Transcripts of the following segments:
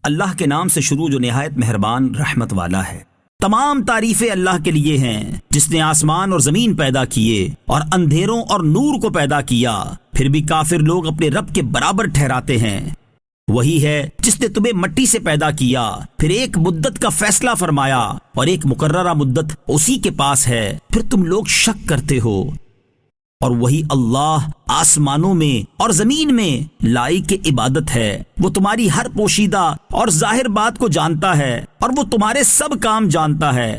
اللہ کے نام سے شروع جو نہایت مہربان رحمت والا ہے۔ تمام تعریفیں اللہ کے لیے ہیں جس نے آسمان اور زمین پیدا کیے اور اندھیروں اور نور کو پیدا کیا، پھر بھی کافر لوگ اپنے رب کے برابر ٹھہراتے ہیں۔ وہی ہے جس نے تمہیں مٹی سے پیدا کیا، پھر ایک مدت کا فیصلہ فرمایا اور ایک مقررہ مدت اسی کے پاس ہے، پھر تم لوگ شک کرتے ہو۔ اور وہی اللہ آسمانوں میں اور زمین میں لائق عبادت ہے، وہ تمہاری ہر پوشیدہ اور ظاہر بات کو جانتا ہے اور وہ تمہارے سب کام جانتا ہے۔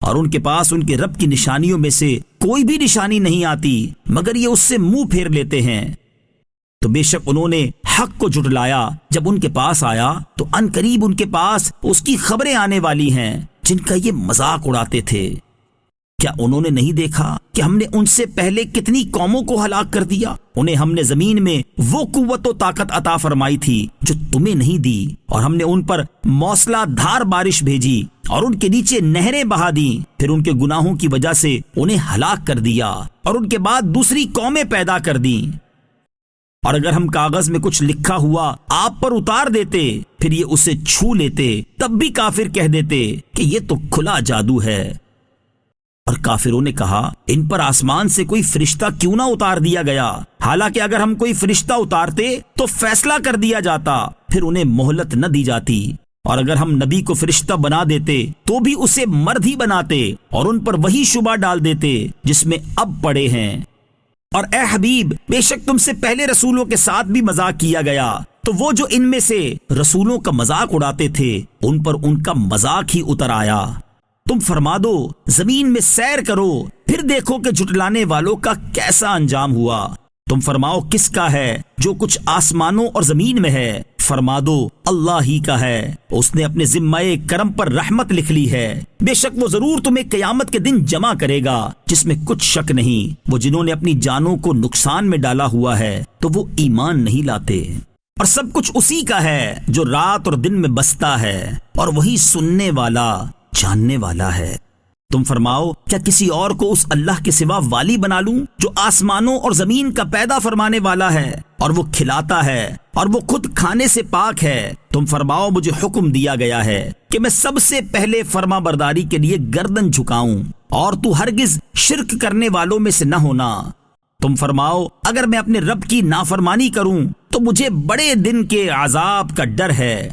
اور ان کے پاس ان کے رب کی نشانیوں میں سے کوئی بھی نشانی نہیں آتی مگر یہ اس سے منہ پھیر لیتے ہیں۔ تو بے شک انہوں نے حق کو جھٹلایا جب ان کے پاس آیا، تو ان قریب ان کے پاس اس کی خبریں آنے والی ہیں جن کا یہ مذاق اڑاتے تھے۔ کیا انہوں نے نہیں دیکھا کہ ہم نے ان سے پہلے کتنی قوموں کو ہلاک کر دیا؟ انہیں ہم نے زمین میں وہ قوت و طاقت عطا فرمائی تھی جو تمہیں نہیں دی، اور ہم نے ان پر موسلا دھار بارش بھیجی اور ان کے نیچے نہریں بہا دیں، پھر ان کے گناہوں کی وجہ سے انہیں ہلاک کر دیا اور ان کے بعد دوسری قومیں پیدا کر دیں۔ اور اگر ہم کاغذ میں کچھ لکھا ہوا آپ پر اتار دیتے، پھر یہ اسے چھو لیتے، تب بھی کافر کہہ دیتے کہ یہ تو کھلا جادو ہے۔ اور کافروں نے کہا ان پر آسمان سے کوئی فرشتہ کیوں نہ اتار دیا گیا، حالانکہ اگر ہم کوئی فرشتہ اتارتے تو فیصلہ کر دیا جاتا، پھر انہیں مہلت نہ دی جاتی۔ اور اگر ہم نبی کو فرشتہ بنا دیتے تو بھی اسے مرد ہی بناتے اور ان پر وہی شبہ ڈال دیتے جس میں اب پڑے ہیں۔ اور اے حبیب، بے شک تم سے پہلے رسولوں کے ساتھ بھی مذاق کیا گیا، تو وہ جو ان میں سے رسولوں کا مذاق اڑاتے تھے ان پر ان کا مذاق ہی اتر آیا۔ تم فرما دو زمین میں سیر کرو، پھر دیکھو کہ جھٹلانے والوں کا کیسا انجام ہوا۔ تم فرماؤ کس کا ہے جو کچھ آسمانوں اور زمین میں ہے؟ فرما دو اللہ ہی کا ہے، اس نے اپنے ذمہ کرم پر رحمت لکھ لی ہے۔ بے شک وہ ضرور تمہیں قیامت کے دن جمع کرے گا جس میں کچھ شک نہیں۔ وہ جنہوں نے اپنی جانوں کو نقصان میں ڈالا ہوا ہے تو وہ ایمان نہیں لاتے۔ اور سب کچھ اسی کا ہے جو رات اور دن میں بستا ہے، اور وہی سننے والا جاننے والا ہے۔ تم فرماؤ کیا کسی اور کو اس اللہ کے سوا والی بنا لوں جو آسمانوں اور زمین کا پیدا فرمانے والا ہے، اور وہ کھلاتا ہے اور وہ خود کھانے سے پاک ہے۔ تم فرماؤ مجھے حکم دیا گیا ہے کہ میں سب سے پہلے فرما برداری کے لیے گردن جھکاؤں، اور تو ہرگز شرک کرنے والوں میں سے نہ ہونا۔ تم فرماؤ اگر میں اپنے رب کی نافرمانی کروں تو مجھے بڑے دن کے عذاب کا ڈر ہے۔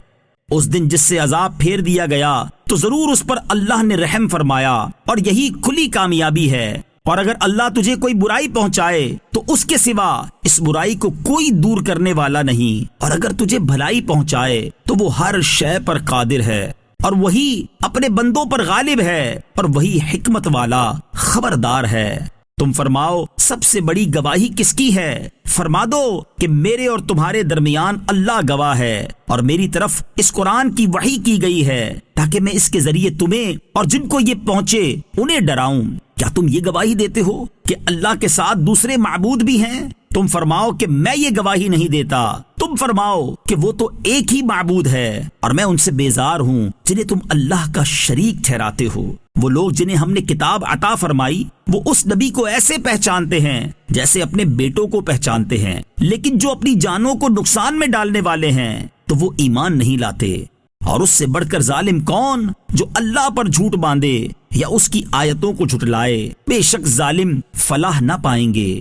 اس دن جس سے عذاب پھیر دیا گیا تو ضرور اس پر اللہ نے رحم فرمایا، اور یہی کھلی کامیابی ہے۔ اور اگر اللہ تجھے کوئی برائی پہنچائے تو اس کے سوا اس برائی کو کوئی دور کرنے والا نہیں، اور اگر تجھے بھلائی پہنچائے تو وہ ہر شے پر قادر ہے، اور وہی اپنے بندوں پر غالب ہے، اور وہی حکمت والا خبردار ہے۔ تم فرماؤ سب سے بڑی گواہی کس کی ہے؟ فرما دو کہ میرے اور تمہارے درمیان اللہ گواہ ہے، اور میری طرف اس قرآن کی وحی کی گئی ہے تاکہ میں اس کے ذریعے تمہیں اور جن کو یہ پہنچے انہیں ڈراؤں۔ کیا تم یہ گواہی دیتے ہو کہ اللہ کے ساتھ دوسرے معبود بھی ہیں؟ تم فرماؤ کہ میں یہ گواہی نہیں دیتا۔ تم فرماؤ کہ وہ تو ایک ہی معبود ہے، اور میں ان سے بیزار ہوں جنہیں تم اللہ کا شریک ٹھہراتے ہو۔ وہ لوگ جنہیں ہم نے کتاب عطا فرمائی وہ اس نبی کو ایسے پہچانتے ہیں جیسے اپنے بیٹوں کو پہچانتے ہیں، لیکن جو اپنی جانوں کو نقصان میں ڈالنے والے ہیں تو وہ ایمان نہیں لاتے۔ اور اس سے بڑھ کر ظالم کون جو اللہ پر جھوٹ باندھے یا اس کی آیتوں کو جھٹلائے؟ بے شک ظالم فلاح نہ پائیں گے۔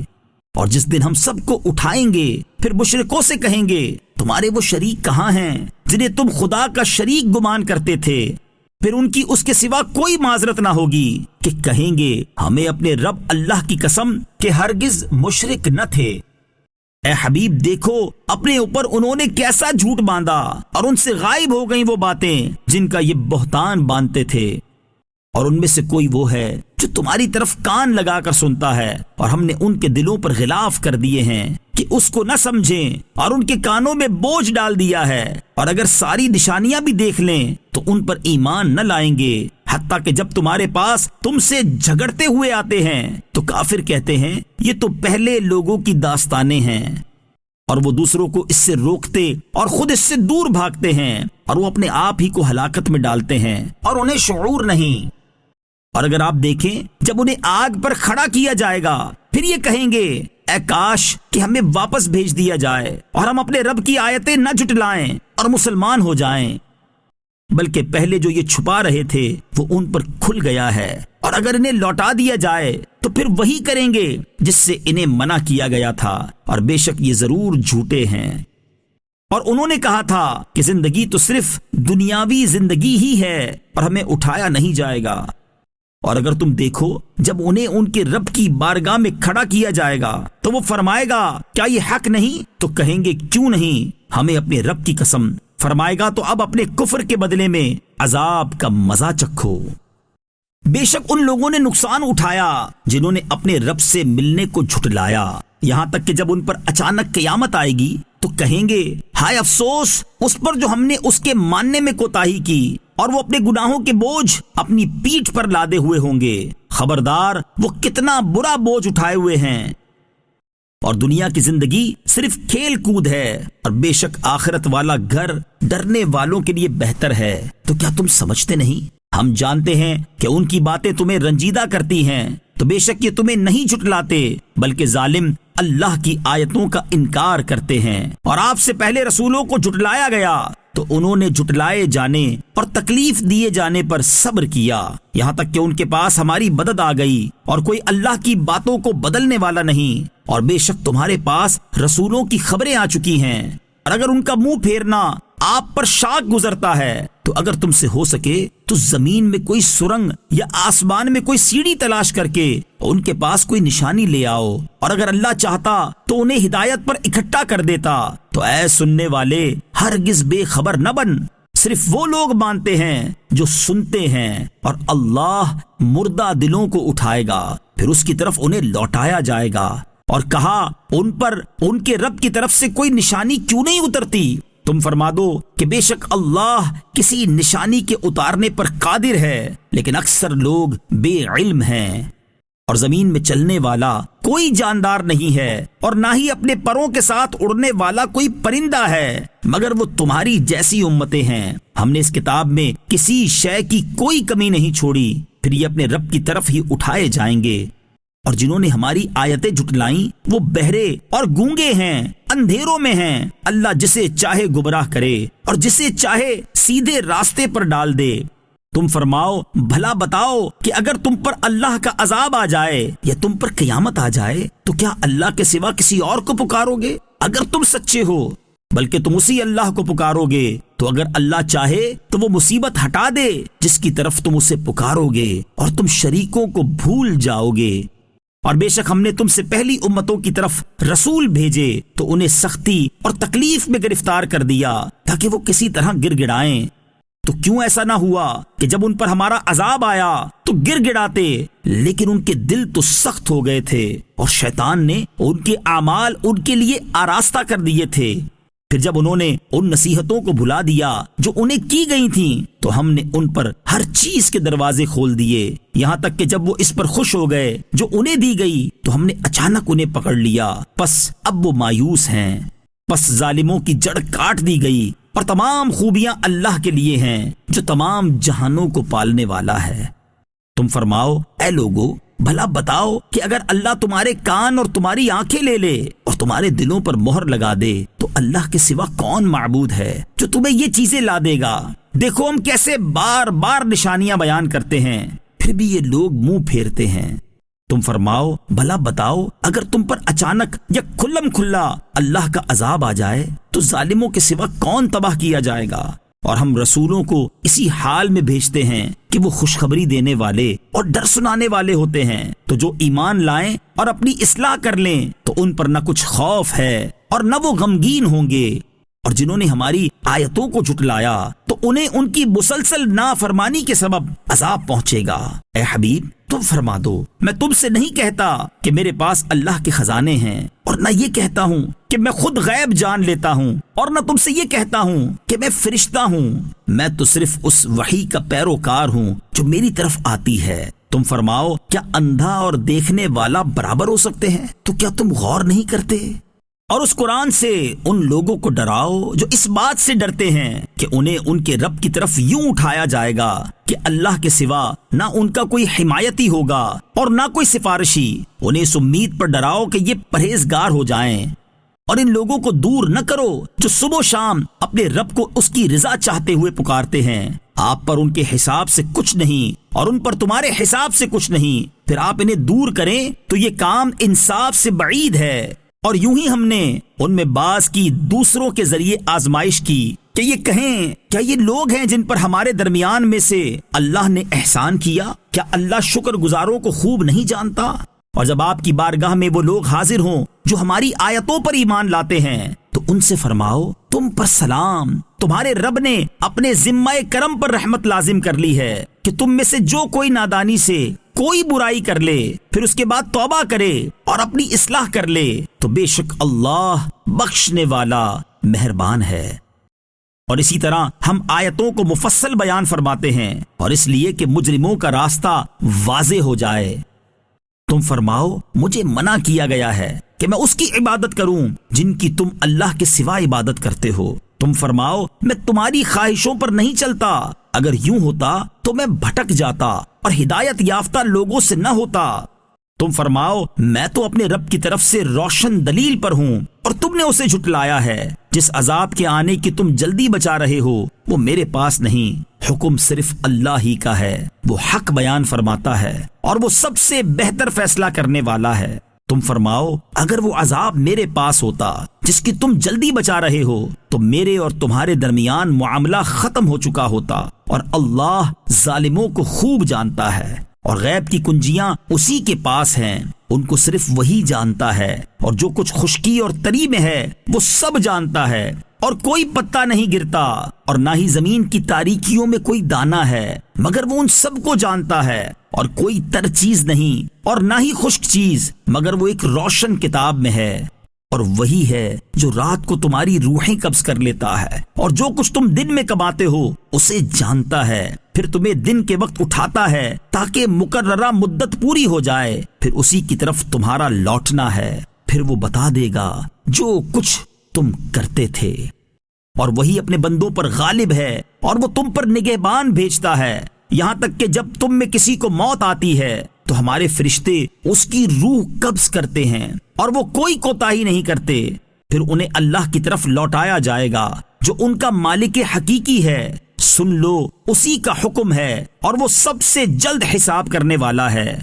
اور جس دن ہم سب کو اٹھائیں گے پھر مشرکوں سے کہیں گے تمہارے وہ شریک کہاں ہیں جنہیں تم خدا کا شریک گمان کرتے تھے؟ پھر ان کی اس کے سوا کوئی معذرت نہ ہوگی کہ کہیں گے ہمیں اپنے رب اللہ کی قسم کہ ہرگز مشرک نہ تھے۔ اے حبیب دیکھو اپنے اوپر انہوں نے کیسا جھوٹ باندھا، اور ان سے غائب ہو گئیں وہ باتیں جن کا یہ بہتان باندھتے تھے۔ اور ان میں سے کوئی وہ ہے جو تمہاری طرف کان لگا کر سنتا ہے، اور ہم نے ان کے دلوں پر غلاف کر دیے ہیں کہ اس کو نہ سمجھیں، اور ان کے کانوں میں بوجھ ڈال دیا ہے، اور اگر ساری نشانیاں بھی دیکھ لیں تو ان پر ایمان نہ لائیں گے، حتیٰ کہ جب تمہارے پاس تم سے جھگڑتے ہوئے آتے ہیں تو کافر کہتے ہیں یہ تو پہلے لوگوں کی داستانیں ہیں، اور وہ دوسروں کو اس سے روکتے اور خود اس سے دور بھاگتے ہیں، اور وہ اپنے آپ ہی کو ہلاکت میں ڈالتے ہیں اور انہیں شعور نہیں۔ اور اگر آپ دیکھیں جب انہیں آگ پر کھڑا کیا جائے گا پھر یہ کہیں گے اے کاش کہ ہمیں واپس بھیج دیا جائے اور ہم اپنے رب کی آیتیں نہ جھٹلائیں اور مسلمان ہو جائیں، بلکہ پہلے جو یہ چھپا رہے تھے وہ ان پر کھل گیا ہے، اور اگر انہیں لوٹا دیا جائے تو پھر وہی کریں گے جس سے انہیں منع کیا گیا تھا، اور بے شک یہ ضرور جھوٹے ہیں۔ اور انہوں نے کہا تھا کہ زندگی تو صرف دنیاوی زندگی ہی ہے اور ہمیں اٹھایا نہیں جائے گا، اور اگر تم دیکھو جب انہیں ان کے رب کی بارگاہ میں کھڑا کیا جائے گا تو وہ فرمائے گا کیا یہ حق نہیں؟ تو کہیں گے کیوں نہیں، ہمیں اپنے رب کی قسم۔ فرمائے گا تو اب اپنے کفر کے بدلے میں عذاب کا مزہ چکھو۔ بے شک ان لوگوں نے نقصان اٹھایا جنہوں نے اپنے رب سے ملنے کو جھٹلایا، یہاں تک کہ جب ان پر اچانک قیامت آئے گی تو کہیں گے ہائے افسوس اس پر جو ہم نے اس کے ماننے میں کوتاہی کی، اور وہ اپنے گناہوں کے بوجھ اپنی پیٹھ پر لادے ہوئے ہوں گے۔ خبردار وہ کتنا برا بوجھ اٹھائے ہوئے ہیں، اور دنیا کی زندگی صرف کھیل کود ہے، اور بے شک آخرت والا گھر ڈرنے والوں کے لیے بہتر ہے۔ تو کیا تم سمجھتے نہیں؟ ہم جانتے ہیں کہ ان کی باتیں تمہیں رنجیدہ کرتی ہیں، تو بے شک یہ تمہیں نہیں جھٹلاتے، بلکہ ظالم اللہ کی آیتوں کا انکار کرتے ہیں۔ اور آپ سے پہلے رسولوں کو جھٹلایا گیا تو انہوں نے جھٹلائے جانے اور تکلیف دیے جانے پر صبر کیا، یہاں تک کہ ان کے پاس ہماری مدد آ گئی، اور کوئی اللہ کی باتوں کو بدلنے والا نہیں۔ اور بے شک تمہارے پاس رسولوں کی خبریں آ چکی ہیں، اور اگر ان کا منہ پھیرنا آپ پر شاک گزرتا ہے تو اگر تم سے ہو سکے تو زمین میں کوئی سرنگ یا آسمان میں کوئی سیڑھی تلاش کر کے ان کے پاس کوئی نشانی لے آؤ، اور اگر اللہ چاہتا تو انہیں ہدایت پر اکٹھا کر دیتا۔ تو اے سننے والے ہرگز بے خبر نہ بن، صرف وہ لوگ مانتے ہیں جو سنتے ہیں، اور اللہ مردہ دلوں کو اٹھائے گا، پھر اس کی طرف انہیں لوٹایا جائے گا۔ اور کہا ان پر ان کے رب کی طرف سے کوئی نشانی کیوں نہیں اترتی؟ تم فرما دو کہ بے شک اللہ کسی نشانی کے اتارنے پر قادر ہے، لیکن اکثر لوگ بے علم ہیں۔ اور زمین میں چلنے والا کوئی جاندار نہیں ہے، اور نہ ہی اپنے پروں کے ساتھ اڑنے والا کوئی پرندہ ہے، مگر وہ تمہاری جیسی امتیں ہیں۔ ہم نے اس کتاب میں کسی شے کی کوئی کمی نہیں چھوڑی، پھر یہ اپنے رب کی طرف ہی اٹھائے جائیں گے۔ اور جنہوں نے ہماری آیتیں جھٹلائیں وہ بہرے اور گونگے ہیں، اندھیروں میں ہیں۔ اللہ جسے چاہے گمراہ کرے اور جسے چاہے سیدھے راستے پر ڈال دے۔ تم فرماؤ بھلا بتاؤ کہ اگر تم پر اللہ کا عذاب آ جائے یا تم پر قیامت آ جائے تو کیا اللہ کے سوا کسی اور کو پکارو گے؟ اگر تم سچے ہو، بلکہ تم اسی اللہ کو پکارو گے، تو اگر اللہ چاہے تو وہ مصیبت ہٹا دے جس کی طرف تم اسے پکارو گے، اور تم شریکوں کو بھول جاؤ گے۔ اور بے شک ہم نے تم سے پہلی امتوں کی طرف رسول بھیجے تو انہیں سختی اور تکلیف میں گرفتار کر دیا تاکہ وہ کسی طرح گر گڑائیں۔ تو کیوں ایسا نہ ہوا کہ جب ان پر ہمارا عذاب آیا تو گر گڑاتے، لیکن ان کے دل تو سخت ہو گئے تھے، اور شیطان نے ان کے اعمال ان کے لیے آراستہ کر دیے تھے۔ پھر جب انہوں نے ان نصیحتوں کو بھلا دیا جو انہیں کی گئی تھیں تو ہم نے ان پر ہر چیز کے دروازے کھول دیے، یہاں تک کہ جب وہ اس پر خوش ہو گئے جو انہیں دی گئی تو ہم نے اچانک انہیں پکڑ لیا، پس اب وہ مایوس ہیں۔ پس ظالموں کی جڑ کاٹ دی گئی، اور تمام خوبیاں اللہ کے لیے ہیں جو تمام جہانوں کو پالنے والا ہے۔ تم فرماؤ اے لوگو بھلا بتاؤ کہ اگر اللہ تمہارے کان اور تمہاری آنکھیں لے لے اور تمہارے دلوں پر مہر لگا دے تو اللہ کے سوا کون معبود ہے جو تمہیں یہ چیزیں لا دے گا؟ دیکھو ہم کیسے بار بار نشانیاں بیان کرتے ہیں، پھر بھی یہ لوگ منہ پھیرتے ہیں۔ تم فرماؤ بھلا بتاؤ اگر تم پر اچانک یا کھلم کھلا اللہ کا عذاب آ جائے تو ظالموں کے سوا کون تباہ کیا جائے گا؟ اور ہم رسولوں کو اسی حال میں بھیجتے ہیں کہ وہ خوشخبری دینے والے اور ڈر سنانے والے ہوتے ہیں، تو جو ایمان لائیں اور اپنی اصلاح کر لیں تو ان پر نہ کچھ خوف ہے اور نہ وہ غمگین ہوں گے۔ اور جنہوں نے ہماری آیتوں کو جھٹلایا تو انہیں ان کی مسلسل نافرمانی کے سبب عذاب پہنچے گا۔ اے حبیب تم فرما دو میں تم سے نہیں کہتا کہ میرے پاس اللہ کے خزانے ہیں، اور نہ یہ کہتا ہوں کہ میں خود غیب جان لیتا ہوں، اور نہ تم سے یہ کہتا ہوں کہ میں فرشتہ ہوں، میں تو صرف اس وحی کا پیروکار ہوں جو میری طرف آتی ہے۔ تم فرماؤ کیا اندھا اور دیکھنے والا برابر ہو سکتے ہیں؟ تو کیا تم غور نہیں کرتے؟ اور اس قرآن سے ان لوگوں کو ڈراؤ جو اس بات سے ڈرتے ہیں کہ انہیں ان کے رب کی طرف یوں اٹھایا جائے گا کہ اللہ کے سوا نہ ان کا کوئی حمایتی ہوگا اور نہ کوئی سفارشی۔ انہیں اس امید پر ڈراؤ کہ یہ پرہیزگار ہو جائیں، اور ان لوگوں کو دور نہ کرو جو صبح و شام اپنے رب کو اس کی رضا چاہتے ہوئے پکارتے ہیں۔ آپ پر ان کے حساب سے کچھ نہیں اور ان پر تمہارے حساب سے کچھ نہیں، پھر آپ انہیں دور کریں تو یہ کام انصاف سے بعید ہے۔ اور یوں ہی ہم نے ان میں بعض کی دوسروں کے ذریعے آزمائش کی کہ یہ کہیں کیا یہ لوگ ہیں جن پر ہمارے درمیان میں سے اللہ نے احسان کیا؟ کیا اللہ شکر گزاروں کو خوب نہیں جانتا؟ اور جب آپ کی بارگاہ میں وہ لوگ حاضر ہوں جو ہماری آیتوں پر ایمان لاتے ہیں تو ان سے فرماؤ تم پر سلام، تمہارے رب نے اپنے ذمہ کرم پر رحمت لازم کر لی ہے کہ تم میں سے جو کوئی نادانی سے کوئی برائی کر لے پھر اس کے بعد توبہ کرے اور اپنی اصلاح کر لے تو بے شک اللہ بخشنے والا مہربان ہے۔ اور اسی طرح ہم آیتوں کو مفصل بیان فرماتے ہیں اور اس لیے کہ مجرموں کا راستہ واضح ہو جائے۔ تم فرماؤ مجھے منع کیا گیا ہے کہ میں اس کی عبادت کروں جن کی تم اللہ کے سوا عبادت کرتے ہو۔ تم فرماؤ میں تمہاری خواہشوں پر نہیں چلتا، اگر یوں ہوتا تو میں بھٹک جاتا اور ہدایت یافتہ لوگوں سے نہ ہوتا۔ تم فرماؤ میں تو اپنے رب کی طرف سے روشن دلیل پر ہوں اور تم نے اسے جھٹلایا ہے۔ جس عذاب کے آنے کی تم جلدی بچا رہے ہو وہ میرے پاس نہیں، حکم صرف اللہ ہی کا ہے، وہ حق بیان فرماتا ہے اور وہ سب سے بہتر فیصلہ کرنے والا ہے۔ تم فرماؤ اگر وہ عذاب میرے پاس ہوتا جس کی تم جلدی بچا رہے ہو تو میرے اور تمہارے درمیان معاملہ ختم ہو چکا ہوتا، اور اللہ ظالموں کو خوب جانتا ہے، اور غیب کی کنجیاں اسی کے پاس ہیں، ان کو صرف وہی جانتا ہے، اور جو کچھ خشکی اور تری میں ہے وہ سب جانتا ہے، اور کوئی پتا نہیں گرتا اور نہ ہی زمین کی تاریکیوں میں کوئی دانہ ہے مگر وہ ان سب کو جانتا ہے، اور کوئی تر چیز نہیں اور نہ ہی خشک چیز مگر وہ ایک روشن کتاب میں ہے۔ اور وہی ہے جو رات کو تمہاری روحیں قبض کر لیتا ہے اور جو کچھ تم دن میں کماتے ہو اسے جانتا ہے، پھر تمہیں دن کے وقت اٹھاتا ہے تاکہ مقررہ مدت پوری ہو جائے، پھر اسی کی طرف تمہارا لوٹنا ہے، پھر وہ بتا دے گا جو کچھ تم کرتے تھے۔ اور وہی اپنے بندوں پر غالب ہے اور وہ تم پر نگہبان بھیجتا ہے، یہاں تک کہ جب تم میں کسی کو موت آتی ہے تو ہمارے فرشتے اس کی روح قبض کرتے ہیں اور وہ کوئی کوتاہی نہیں کرتے، پھر انہیں اللہ کی طرف لوٹایا جائے گا جو ان کا مالک حقیقی ہے۔ سن لو اسی کا حکم ہے اور وہ سب سے جلد حساب کرنے والا ہے۔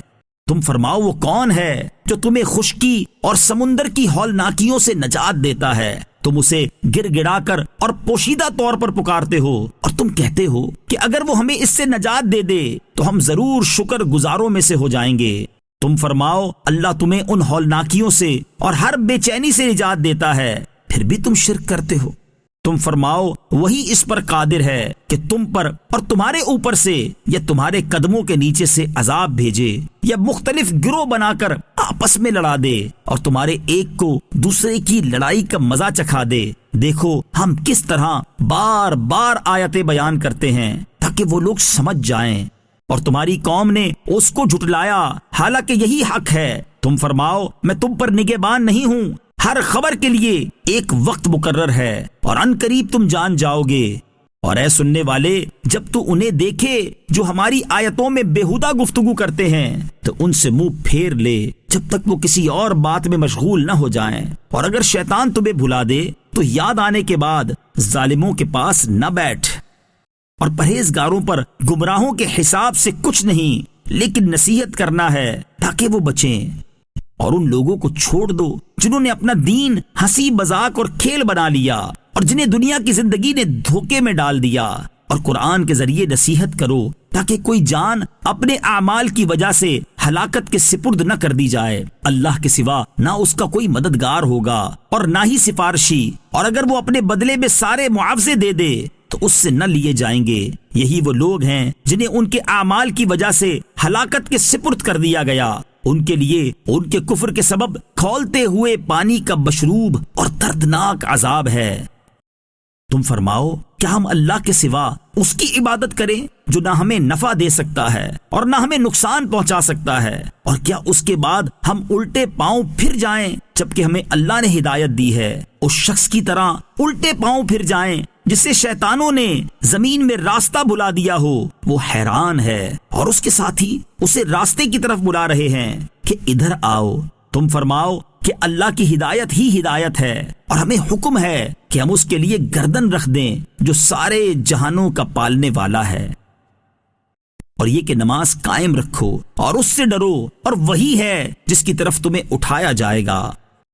تم فرماؤ وہ کون ہے جو تمہیں خشکی اور سمندر کی ہولناکیوں سے نجات دیتا ہے؟ تم اسے گر گڑا کر اور پوشیدہ طور پر پکارتے ہو اور تم کہتے ہو کہ اگر وہ ہمیں اس سے نجات دے دے تو ہم ضرور شکر گزاروں میں سے ہو جائیں گے۔ تم فرماؤ اللہ تمہیں ان ہولناکیوں سے اور ہر بے چینی سے نجات دیتا ہے، پھر بھی تم شرک کرتے ہو۔ تم فرماؤ وہی اس پر قادر ہے کہ تم پر اور تمہارے اوپر سے یا تمہارے قدموں کے نیچے سے عذاب بھیجے یا مختلف گروہ بنا کر آپس میں لڑا دے اور تمہارے ایک کو دوسرے کی لڑائی کا مزہ چکھا دے۔ دیکھو ہم کس طرح بار بار آیتیں بیان کرتے ہیں تاکہ وہ لوگ سمجھ جائیں، اور تمہاری قوم نے اس کو جھٹلایا حالانکہ یہی حق ہے۔ تم فرماؤ میں تم پر نگہبان نہیں ہوں، ہر خبر کے لیے ایک وقت مقرر ہے اور ان قریب تم جان جاؤ گے۔ اور اے سننے والے جب تو انہیں دیکھے جو ہماری آیتوں میں بےہودہ گفتگو کرتے ہیں تو ان سے منہ پھیر لے جب تک وہ کسی اور بات میں مشغول نہ ہو جائیں، اور اگر شیطان تمہیں بھلا دے تو یاد آنے کے بعد ظالموں کے پاس نہ بیٹھ۔ اور پرہیزگاروں پر گمراہوں کے حساب سے کچھ نہیں لیکن نصیحت کرنا ہے تاکہ وہ بچیں، اور ان لوگوں کو چھوڑ دو جنہوں نے اپنا دین ہنسی مذاق اور کھیل بنا لیا اور جنہیں دنیا کی زندگی نے دھوکے میں ڈال دیا، اور قرآن کے ذریعے نصیحت کرو تاکہ کوئی جان اپنے اعمال کی وجہ سے ہلاکت کے سپرد نہ کر دی جائے۔ اللہ کے سوا نہ اس کا کوئی مددگار ہوگا اور نہ ہی سفارشی، اور اگر وہ اپنے بدلے میں سارے معاوضے دے دے تو اس سے نہ لیے جائیں گے۔ یہی وہ لوگ ہیں جنہیں ان کے اعمال کی وجہ سے ہلاکت کے سپرد کر دیا گیا، ان کے لیے ان کے کفر کے سبب کھولتے ہوئے پانی کا مشروب اور دردناک عذاب ہے۔ تم فرماؤ کیا ہم اللہ کے سوا اس کی عبادت کریں جو نہ ہمیں نفع دے سکتا ہے اور نہ ہمیں نقصان پہنچا سکتا ہے، اور کیا اس کے بعد ہم الٹے پاؤں پھر جائیں جبکہ ہمیں اللہ نے ہدایت دی ہے؟ اس شخص کی طرح الٹے پاؤں پھر جائیں جسے شیطانوں نے زمین میں راستہ بلا دیا ہو، وہ حیران ہے اور اس کے ساتھی اسے راستے کی طرف بلا رہے ہیں کہ ادھر آؤ۔ تم فرماؤ کہ اللہ کی ہدایت ہی ہدایت ہے، اور ہمیں حکم ہے کہ ہم اس کے لیے گردن رکھ دیں جو سارے جہانوں کا پالنے والا ہے، اور یہ کہ نماز قائم رکھو اور اس سے ڈرو، اور وہی ہے جس کی طرف تمہیں اٹھایا جائے گا،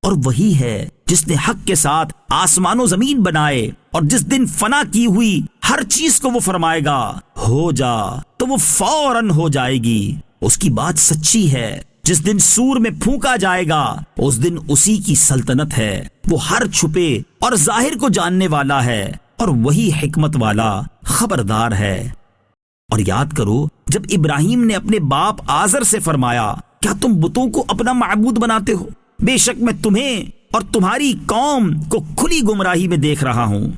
اور وہی ہے جس نے حق کے ساتھ آسمان و زمین بنائے، اور جس دن فنا کی ہوئی ہر چیز کو وہ فرمائے گا ہو جا تو وہ فوراً ہو جائے گی۔ اس کی بات سچی ہے۔ جس دن سور میں پھونکا جائے گا اس دن اسی کی سلطنت ہے، وہ ہر چھپے اور ظاہر کو جاننے والا ہے، اور وہی حکمت والا خبردار ہے۔ اور یاد کرو جب ابراہیم نے اپنے باپ آزر سے فرمایا کیا تم بتوں کو اپنا معبود بناتے ہو؟ بے شک میں تمہیں اور تمہاری قوم کو کھلی گمراہی میں دیکھ رہا ہوں۔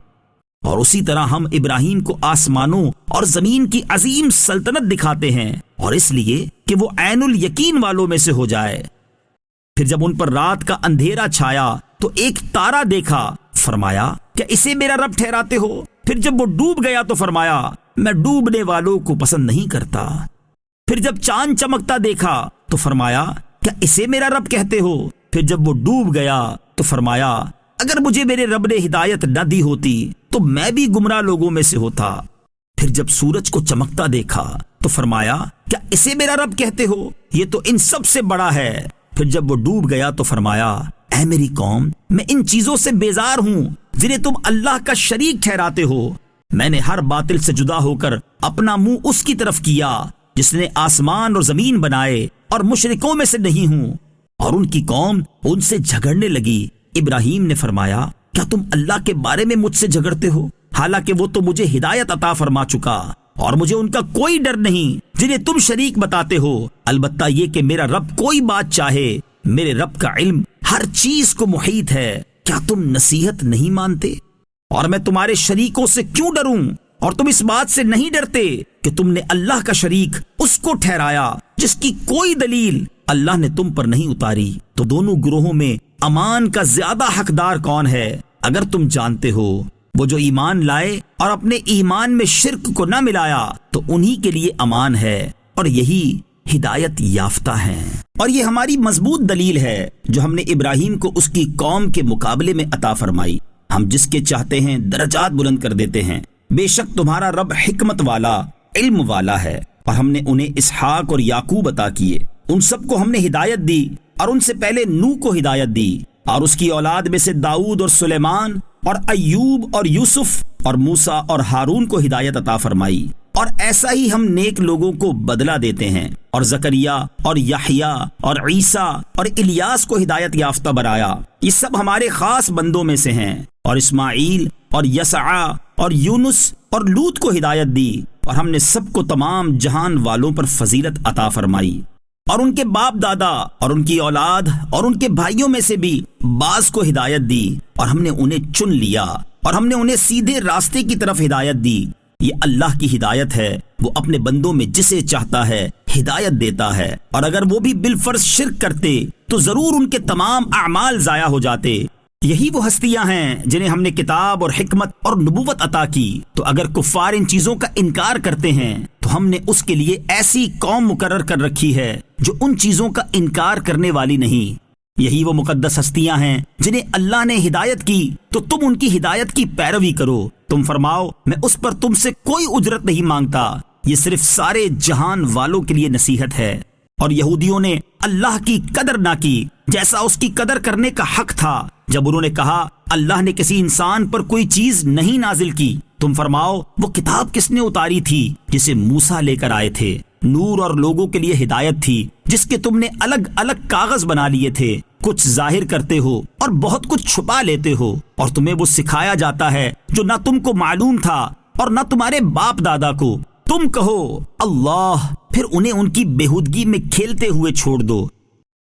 اور اسی طرح ہم ابراہیم کو آسمانوں اور زمین کی عظیم سلطنت دکھاتے ہیں، اور اس لیے کہ وہ عین الیقین والوں میں سے ہو جائے۔ پھر جب ان پر رات کا اندھیرا چھایا تو ایک تارا دیکھا، فرمایا کیا اسے میرا رب ٹھہراتے ہو؟ پھر جب وہ ڈوب گیا تو فرمایا میں ڈوبنے والوں کو پسند نہیں کرتا۔ پھر جب چاند چمکتا دیکھا تو فرمایا کیا اسے میرا رب کہتے ہو؟ پھر جب وہ ڈوب گیا تو فرمایا اگر مجھے میرے رب نے ہدایت نہ دی ہوتی تو میں بھی گمراہ لوگوں میں سے ہوتا۔ پھر جب سورج کو چمکتا دیکھا تو فرمایا کیا اسے میرا رب کہتے ہو؟ یہ تو ان سب سے بڑا ہے۔ پھر جب وہ ڈوب گیا تو فرمایا اے میری قوم، میں ان چیزوں سے بیزار ہوں جنہیں تم اللہ کا شریک ٹھہراتے ہو۔ میں نے ہر باطل سے جدا ہو کر اپنا منہ اس کی طرف کیا جس نے آسمان اور زمین بنائے، اور مشرکوں میں سے نہیں ہوں۔ اور ان کی قوم ان سے جھگڑنے لگی۔ ابراہیم نے فرمایا کیا تم اللہ کے بارے میں مجھ سے جھگڑتے ہو، حالانکہ وہ تو مجھے ہدایت عطا فرما چکا، اور مجھے ان کا کوئی ڈر نہیں جنہیں تم شریک بتاتے ہو، البتہ یہ کہ میرا رب کوئی بات چاہے۔ میرے رب کا علم ہر چیز کو محیط ہے، کیا تم نصیحت نہیں مانتے؟ اور میں تمہارے شریکوں سے کیوں ڈروں؟ اور تم اس بات سے نہیں ڈرتے کہ تم نے اللہ کا شریک اس کو ٹھہرایا جس کی کوئی دلیل اللہ نے تم پر نہیں اتاری۔ تو دونوں گروہوں میں امان کا زیادہ حقدار کون ہے؟ اگر تم جانتے ہو، وہ جو ایمان لائے اور اپنے ایمان میں شرک کو نہ ملایا تو انہی کے لیے امان ہے، اور یہی ہدایت یافتہ ہیں۔ اور یہ ہماری مضبوط دلیل ہے جو ہم نے ابراہیم کو اس کی قوم کے مقابلے میں عطا فرمائی۔ ہم جس کے چاہتے ہیں درجات بلند کر دیتے ہیں۔ بے شک تمہارا رب حکمت والا، علم والا ہے۔ اور ہم نے انہیں اسحاق اور یعقوب عطا کیے، ان سب کو ہم نے ہدایت دی، اور ان سے پہلے نوح کو ہدایت دی، اور اس کی اولاد میں سے داؤد اور سلیمان اور ایوب اور یوسف اور موسیٰ اور ہارون کو ہدایت عطا فرمائی۔ اور ایسا ہی ہم نیک لوگوں کو بدلہ دیتے ہیں، اور زکریا اور یحییٰ اور عیسیٰ اور الیاس کو ہدایت یافتہ بنایا۔ یہ سب ہمارے خاص بندوں میں سے ہیں۔ اور اسماعیل اور یسعا اور یونس اور لوط کو ہدایت دی، اور ہم نے سب کو تمام جہان والوں پر فضیلت عطا فرمائی۔ اور ان کے باپ دادا اور ان کی اولاد اور ان کے بھائیوں میں سے بھی بعض کو ہدایت دی، اور ہم نے انہیں چن لیا، اور ہم نے انہیں سیدھے راستے کی طرف ہدایت دی۔ یہ اللہ کی ہدایت ہے، وہ اپنے بندوں میں جسے چاہتا ہے ہدایت دیتا ہے۔ اور اگر وہ بھی بالفرض شرک کرتے تو ضرور ان کے تمام اعمال ضائع ہو جاتے۔ یہی وہ ہستیاں ہیں جنہیں ہم نے کتاب اور حکمت اور نبوت عطا کی۔ تو اگر کفار ان چیزوں کا انکار کرتے ہیں تو ہم نے اس کے لیے ایسی قوم مقرر کر رکھی ہے جو ان چیزوں کا انکار کرنے والی نہیں۔ یہی وہ مقدس ہستیاں ہیں جنہیں اللہ نے ہدایت کی، تو تم ان کی ہدایت کی پیروی کرو۔ تم فرماؤ میں اس پر تم سے کوئی اجرت نہیں مانگتا، یہ صرف سارے جہان والوں کے لیے نصیحت ہے۔ اور یہودیوں نے اللہ کی قدر نہ کی جیسا اس کی قدر کرنے کا حق تھا، جب انہوں نے کہا اللہ نے کسی انسان پر کوئی چیز نہیں نازل کی۔ تم فرماؤ وہ کتاب کس نے اتاری تھی جسے موسیٰ لے کر آئے تھے؟ نور اور لوگوں کے لیے ہدایت تھی، جس کے تم نے الگ الگ کاغذ بنا لیے تھے۔ کچھ ظاہر کرتے ہو اور بہت کچھ چھپا لیتے ہو، اور تمہیں وہ سکھایا جاتا ہے جو نہ تم کو معلوم تھا اور نہ تمہارے باپ دادا کو۔ تم کہو اللہ، پھر انہیں ان کی بےہودگی میں کھیلتے ہوئے چھوڑ دو۔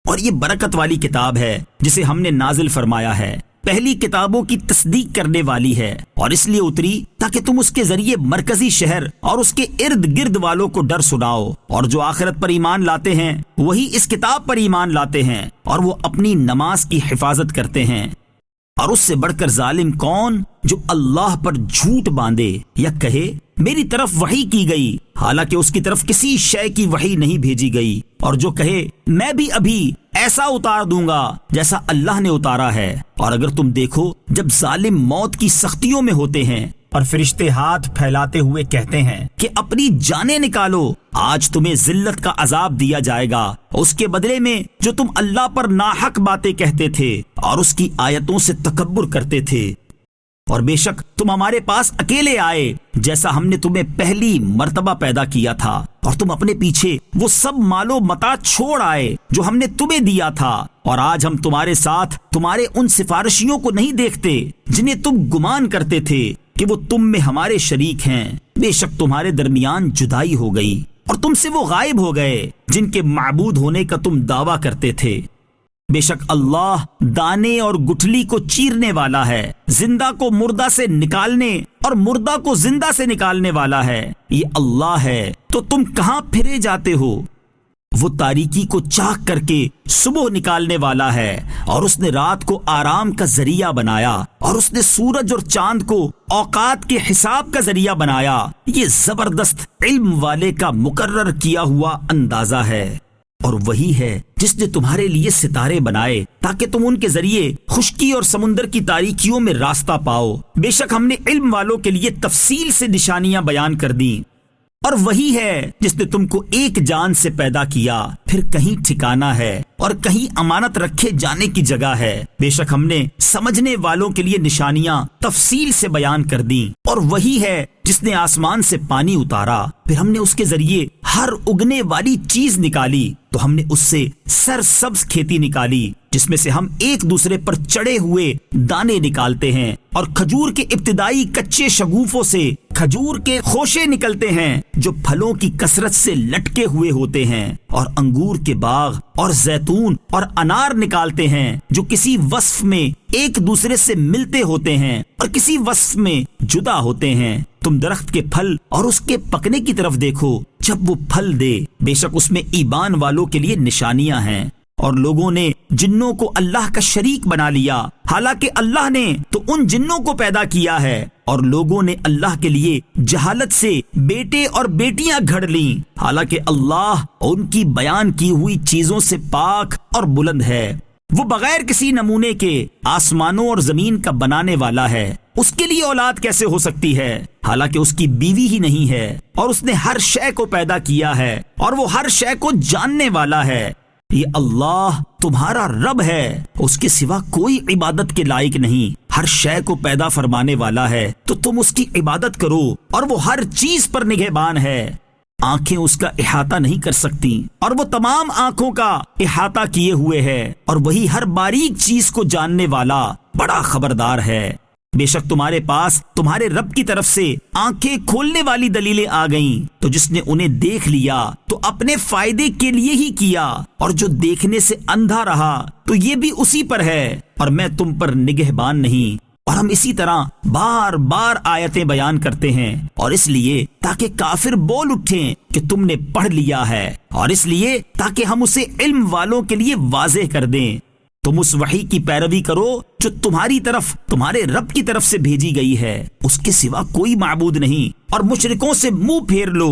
اور یہ برکت والی کتاب ہے جسے ہم نے نازل فرمایا ہے، پہلی کتابوں کی تصدیق کرنے والی ہے اور اس لیے اتری تاکہ تم اس کے ذریعے مرکزی شہر اور اس کے ارد گرد والوں کو ڈر سناؤ، اور جو آخرت پر ایمان لاتے ہیں وہی اس کتاب پر ایمان لاتے ہیں اور وہ اپنی نماز کی حفاظت کرتے ہیں۔ اور اس سے بڑھ کر ظالم کون جو اللہ پر جھوٹ باندھے یا کہے میری طرف وحی کی گئی حالانکہ اس کی طرف کسی شے کی وحی نہیں بھیجی گئی، اور جو کہے میں بھی ابھی ایسا اتار دوں گا جیسا اللہ نے اتارا ہے۔ اور اگر تم دیکھو جب ظالم موت کی سختیوں میں ہوتے ہیں اور فرشتے ہاتھ پھیلاتے ہوئے کہتے ہیں کہ اپنی جانیں نکالو، آج تمہیں ذلت کا عذاب دیا جائے گا اس کے بدلے میں جو تم اللہ پر ناحق باتیں کہتے تھے اور اس کی آیتوں سے تکبر کرتے تھے، اور بے شک تم ہمارے پاس اکیلے آئے جیسا ہم نے تمہیں پہلی مرتبہ پیدا کیا تھا، اور تم اپنے پیچھے وہ سب مال و متاع چھوڑ آئے جو ہم نے تمہیں دیا تھا، اور آج ہم تمہارے ساتھ تمہارے ان سفارشیوں کو نہیں دیکھتے جنہیں تم گمان کرتے تھے کہ وہ تم میں ہمارے شریک ہیں۔ بے شک تمہارے درمیان جدائی ہو گئی اور تم سے وہ غائب ہو گئے جن کے معبود ہونے کا تم دعویٰ کرتے تھے۔ بے شک اللہ دانے اور گٹھلی کو چیرنے والا ہے، زندہ کو مردہ سے نکالنے اور مردہ کو زندہ سے نکالنے والا ہے، یہ اللہ ہے، تو تم کہاں پھرے جاتے ہو؟ وہ تاریکی کو چاک کر کے صبح نکالنے والا ہے، اور اس نے رات کو آرام کا ذریعہ بنایا، اور اس نے سورج اور چاند کو اوقات کے حساب کا ذریعہ بنایا۔ یہ زبردست علم والے کا مقرر کیا ہوا اندازہ ہے۔ اور وہی ہے جس نے تمہارے لیے ستارے بنائے تاکہ تم ان کے ذریعے خشکی اور سمندر کی تاریکیوں میں راستہ پاؤ۔ بے شک ہم نے علم والوں کے لیے تفصیل سے نشانیاں بیان کر دیں۔ اور وہی ہے جس نے تم کو ایک جان سے پیدا کیا، پھر کہیں ٹھکانہ ہے اور کہیں امانت رکھے جانے کی جگہ ہے۔ بے شک ہم نے سمجھنے والوں کے لیے نشانیاں تفصیل سے بیان کر دیں۔ اور وہی ہے جس نے آسمان سے پانی اتارا، پھر ہم نے اس کے ذریعے ہر اگنے والی چیز نکالی، تو ہم نے اس سے سرسبز کھیتی نکالی جس میں سے ہم ایک دوسرے پر چڑھے ہوئے دانے نکالتے ہیں، اور کھجور کے ابتدائی کچے شگوفوں سے کھجور کے خوشے نکلتے ہیں جو پھلوں کی کثرت سے لٹکے ہوئے ہوتے ہیں، اور انگور کے باغ اور زیتون اور انار نکالتے ہیں جو کسی وصف میں ایک دوسرے سے ملتے ہوتے ہیں اور کسی وصف میں جدا ہوتے ہیں۔ تم درخت کے پھل اور اس کے پکنے کی طرف دیکھو، جب وہ پھل دے بے شک اس میں ایمان والوں کے لیے نشانیاں ہیں۔ اور لوگوں نے جنوں کو اللہ کا شریک بنا لیا، حالانکہ اللہ نے تو ان جنوں کو پیدا کیا ہے، اور لوگوں نے اللہ کے لیے جہالت سے بیٹے اور بیٹیاں گھڑ لیں، حالانکہ اللہ ان کی بیان کی ہوئی چیزوں سے پاک اور بلند ہے۔ وہ بغیر کسی نمونے کے آسمانوں اور زمین کا بنانے والا ہے، اس کے لیے اولاد کیسے ہو سکتی ہے حالانکہ اس کی بیوی ہی نہیں ہے؟ اور اس نے ہر شے کو پیدا کیا ہے اور وہ ہر شے کو جاننے والا ہے۔ یہ اللہ تمہارا رب ہے، اس کے سوا کوئی عبادت کے لائق نہیں، ہر شے کو پیدا فرمانے والا ہے، تو تم اس کی عبادت کرو، اور وہ ہر چیز پر نگہبان ہے۔ آنکھیں اس کا احاطہ نہیں کر سکتی اور وہ تمام آنکھوں کا احاطہ کیے ہوئے ہے، اور وہی ہر باریک چیز کو جاننے والا بڑا خبردار ہے۔ بے شک تمہارے پاس تمہارے رب کی طرف سے آنکھیں کھولنے والی دلیلیں آ گئیں، تو جس نے انہیں دیکھ لیا تو اپنے فائدے کے لیے ہی کیا، اور جو دیکھنے سے اندھا رہا تو یہ بھی اسی پر ہے، اور میں تم پر نگہبان نہیں۔ اور ہم اسی طرح بار بار آیتیں بیان کرتے ہیں، اور اس لیے تاکہ کافر بول اٹھیں کہ تم نے پڑھ لیا ہے، اور اس لیے تاکہ ہم اسے علم والوں کے لیے واضح کر دیں۔ تم اس وحی کی پیروی کرو جو تمہاری طرف تمہارے رب کی طرف سے بھیجی گئی ہے، اس کے سوا کوئی معبود نہیں، اور مشرکوں سے منہ پھیر لو۔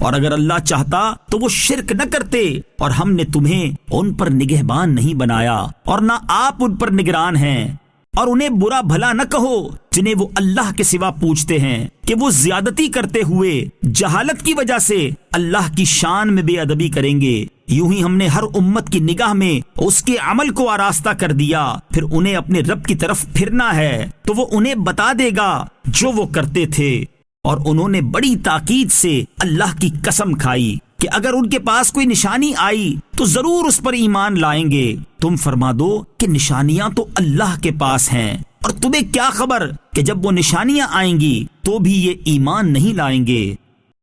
اور اگر اللہ چاہتا تو وہ شرک نہ کرتے، اور ہم نے تمہیں ان پر نگہبان نہیں بنایا، اور نہ آپ ان پر نگران ہیں۔ اور انہیں برا بھلا نہ کہو جنہیں وہ اللہ کے سوا پوچھتے ہیں کہ وہ زیادتی کرتے ہوئے جہالت کی وجہ سے اللہ کی شان میں بے ادبی کریں گے۔ یوں ہی ہم نے ہر امت کی نگاہ میں اس کے عمل کو آراستہ کر دیا، پھر انہیں اپنے رب کی طرف پھرنا ہے تو وہ انہیں بتا دے گا جو وہ کرتے تھے۔ اور انہوں نے بڑی تاکید سے اللہ کی قسم کھائی کہ اگر ان کے پاس کوئی نشانی آئی تو ضرور اس پر ایمان لائیں گے۔ تم فرما دو کہ نشانیاں تو اللہ کے پاس ہیں، اور تمہیں کیا خبر کہ جب وہ نشانیاں آئیں گی تو بھی یہ ایمان نہیں لائیں گے،